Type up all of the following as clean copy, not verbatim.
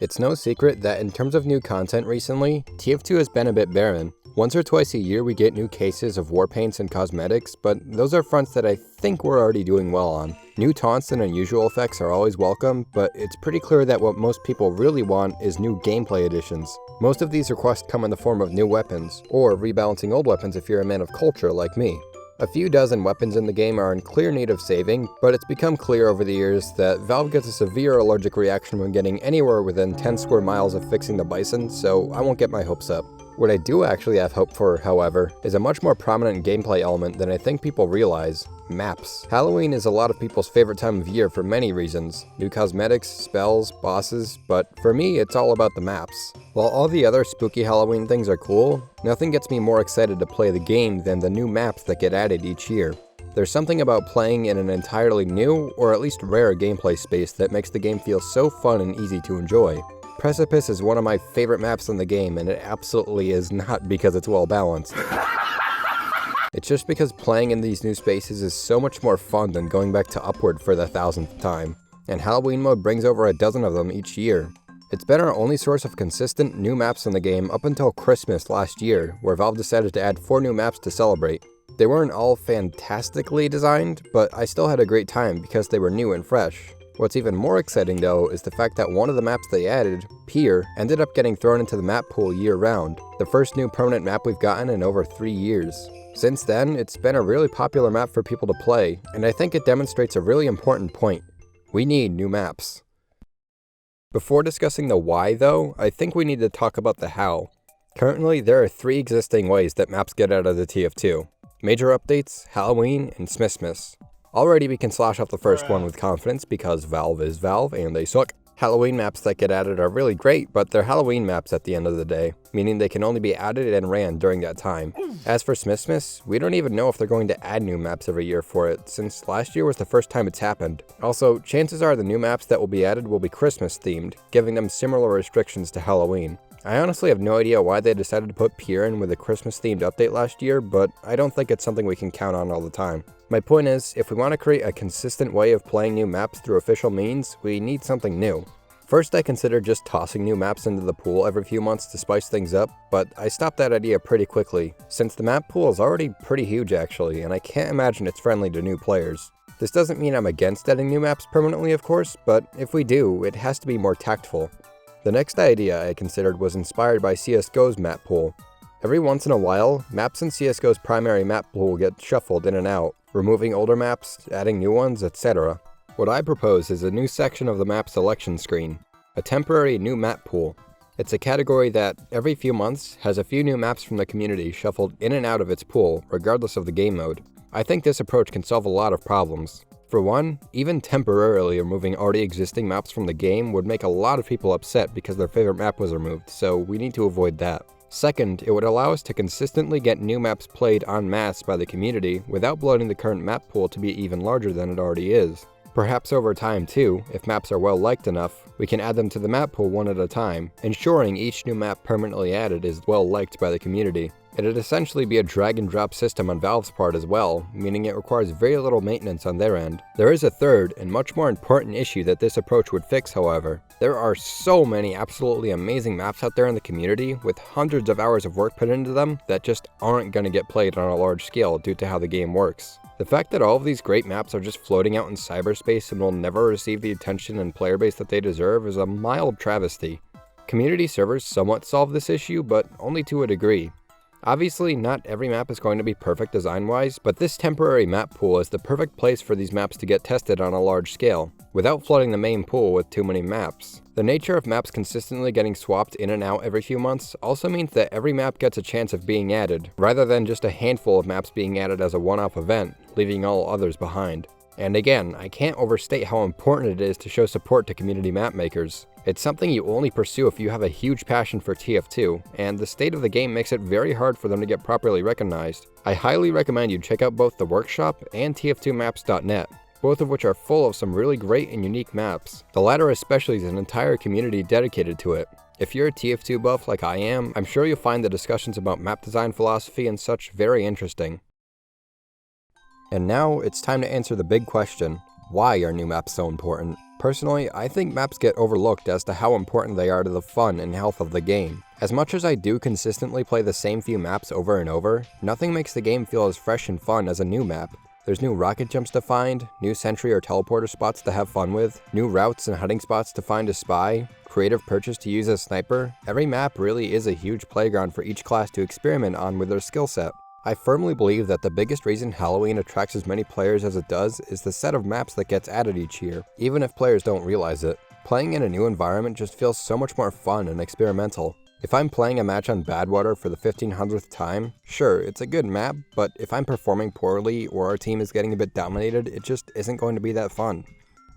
It's no secret that in terms of new content recently, TF2 has been a bit barren. Once or twice a year we get new cases of war paints and cosmetics, but those are fronts that I think we're already doing well on. New taunts and unusual effects are always welcome, but it's pretty clear that what most people really want is new gameplay additions. Most of these requests come in the form of new weapons, or rebalancing old weapons if you're a man of culture like me. A few dozen weapons in the game are in clear need of saving, but it's become clear over the years that Valve gets a severe allergic reaction when getting anywhere within 10 square miles of fixing the bison, so I won't get my hopes up. What I do actually have hope for, however, is a much more prominent gameplay element than I think people realize: maps. Halloween is a lot of people's favorite time of year for many reasons: new cosmetics, spells, bosses, but for me it's all about the maps. While all the other spooky Halloween things are cool, nothing gets me more excited to play the game than the new maps that get added each year. There's something about playing in an entirely new, or at least rare gameplay space that makes the game feel so fun and easy to enjoy. Precipice is one of my favorite maps in the game, and it absolutely is not because it's well balanced. It's just because playing in these new spaces is so much more fun than going back to Upward for the 1000th time, and Halloween mode brings over a dozen of them each year. It's been our only source of consistent new maps in the game up until Christmas last year, where Valve decided to add 4 new maps to celebrate. They weren't all fantastically designed, but I still had a great time because they were new and fresh. What's even more exciting though is the fact that one of the maps they added, Pier, ended up getting thrown into the map pool year-round, the first new permanent map we've gotten in over 3 years. Since then, it's been a really popular map for people to play, and I think it demonstrates a really important point. We need new maps. Before discussing the why though, I think we need to talk about the how. Currently, there are 3 existing ways that maps get out of the TF2. Major updates, Halloween, and Smithmas. Already we can slash off the first one with confidence because Valve is Valve and they suck. Halloween maps that get added are really great, but they're Halloween maps at the end of the day, meaning they can only be added and ran during that time. As for Smithmas, we don't even know if they're going to add new maps every year for it, since last year was the first time it's happened. Also, chances are the new maps that will be added will be Christmas themed, giving them similar restrictions to Halloween. I honestly have no idea why they decided to put Pier in with a Christmas themed update last year, but I don't think it's something we can count on all the time. My point is, if we want to create a consistent way of playing new maps through official means, we need something new. First, I considered just tossing new maps into the pool every few months to spice things up, but I stopped that idea pretty quickly, since the map pool is already pretty huge actually, and I can't imagine it's friendly to new players. This doesn't mean I'm against adding new maps permanently, of course, but if we do, it has to be more tactful. The next idea I considered was inspired by CSGO's map pool. Every once in a while, maps in CSGO's primary map pool get shuffled in and out, removing older maps, adding new ones, etc. What I propose is a new section of the map selection screen, a temporary new map pool. It's a category that, every few months, has a few new maps from the community shuffled in and out of its pool, regardless of the game mode. I think this approach can solve a lot of problems. For one, even temporarily removing already existing maps from the game would make a lot of people upset because their favorite map was removed, so we need to avoid that. Second, it would allow us to consistently get new maps played en masse by the community without bloating the current map pool to be even larger than it already is. Perhaps over time too, if maps are well liked enough, we can add them to the map pool one at a time, ensuring each new map permanently added is well liked by the community. It'd essentially be a drag and drop system on Valve's part as well, meaning it requires very little maintenance on their end. There is a third and much more important issue that this approach would fix, however. There are so many absolutely amazing maps out there in the community with hundreds of hours of work put into them that just aren't going to get played on a large scale due to how the game works. The fact that all of these great maps are just floating out in cyberspace and will never receive the attention and player base that they deserve is a mild travesty. Community servers somewhat solve this issue, but only to a degree. Obviously, not every map is going to be perfect design-wise, but this temporary map pool is the perfect place for these maps to get tested on a large scale, without flooding the main pool with too many maps. The nature of maps consistently getting swapped in and out every few months also means that every map gets a chance of being added, rather than just a handful of maps being added as a one-off event, leaving all others behind. And again, I can't overstate how important it is to show support to community map makers. It's something you only pursue if you have a huge passion for TF2, and the state of the game makes it very hard for them to get properly recognized. I highly recommend you check out both the workshop and tf2maps.net, both of which are full of some really great and unique maps. The latter especially is an entire community dedicated to it. If you're a TF2 buff like I am, I'm sure you'll find the discussions about map design philosophy and such very interesting. And now, it's time to answer the big question: why are new maps so important? Personally, I think maps get overlooked as to how important they are to the fun and health of the game. As much as I do consistently play the same few maps over and over, nothing makes the game feel as fresh and fun as a new map. There's new rocket jumps to find, new sentry or teleporter spots to have fun with, new routes and hiding spots to find a spy, creative perches to use as sniper. Every map really is a huge playground for each class to experiment on with their skill set. I firmly believe that the biggest reason Halloween attracts as many players as it does is the set of maps that gets added each year, even if players don't realize it. Playing in a new environment just feels so much more fun and experimental. If I'm playing a match on Badwater for the 1500th time, sure, it's a good map, but if I'm performing poorly or our team is getting a bit dominated, it just isn't going to be that fun.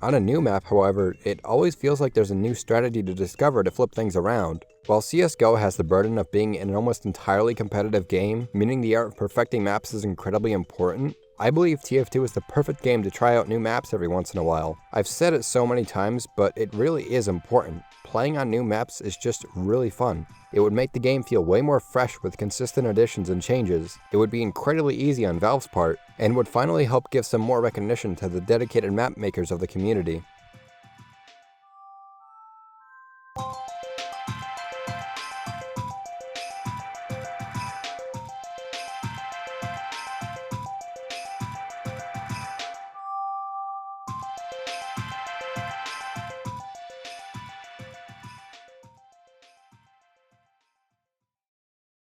On a new map, however, it always feels like there's a new strategy to discover to flip things around. While CSGO has the burden of being an almost entirely competitive game, meaning the art of perfecting maps is incredibly important, I believe TF2 is the perfect game to try out new maps every once in a while. I've said it so many times, but it really is important. Playing on new maps is just really fun. It would make the game feel way more fresh with consistent additions and changes. It would be incredibly easy on Valve's part, and would finally help give some more recognition to the dedicated map makers of the community.